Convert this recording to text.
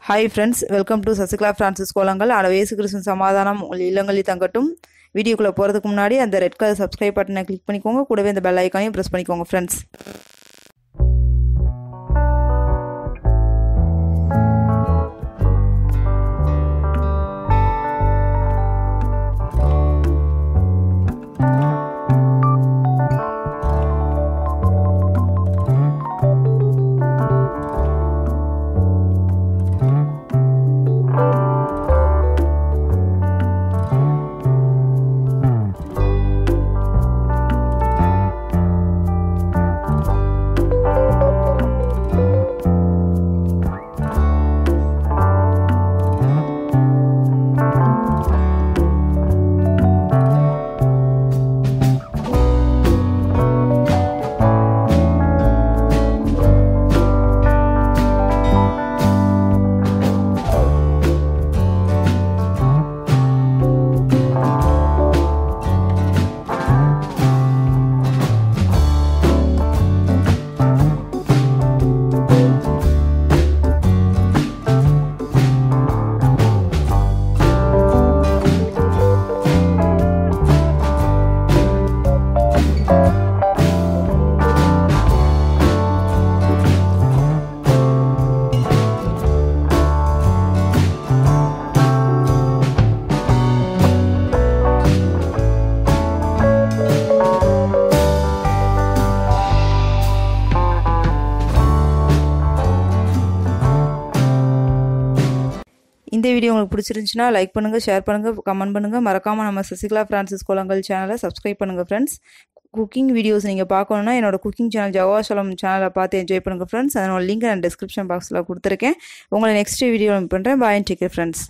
Hi friends, welcome to Sasikla Francis Kolangal. Ada Yesu Kristus சமாதானம் உங்கள் இல்லங்களில் தங்கட்டும். வீடியோக்குள்ள போறதுக்கு முன்னாடி அந்த ரெட் கலர் subscribe பட்டனை கிளிக் பண்ணிக்கோங்க. கூடவே அந்த பெல் ஐகானையும் பிரஸ் பண்ணிக்கோங்க friends. இந்த வீடியோ உங்களுக்கு பிடிச்சிருந்துச்சுனா லைக் பண்ணுங்க, ஷேர் பண்ணுங்க, கமெண்ட் பண்ணுங்க. மறக்காம நம்ம சசிகலா பிரான்சிஸ் கோலங்கள் சேனலை சப்ஸ்கிரைப் பண்ணுங்க ஃப்ரெண்ட்ஸ். குக்கிங் வீடியோஸ் நீங்கள் பார்க்கணுன்னா என்னோட குக்கிங் சேனல் ஜவாஷலம் சேனலை பார்த்து என்ஜாய் பண்ணுங்க ஃப்ரெண்ட்ஸ். அதனோட லிங்க் நான் டிஸ்கிரிப்ஷன் பாக்ஸில் கொடுத்துருக்கேன். உங்களை நெக்ஸ்ட் வீடியோ பண்ணுறேன். பாய் அண்ட் டேக் கேர் ஃப்ரெண்ட்ஸ்.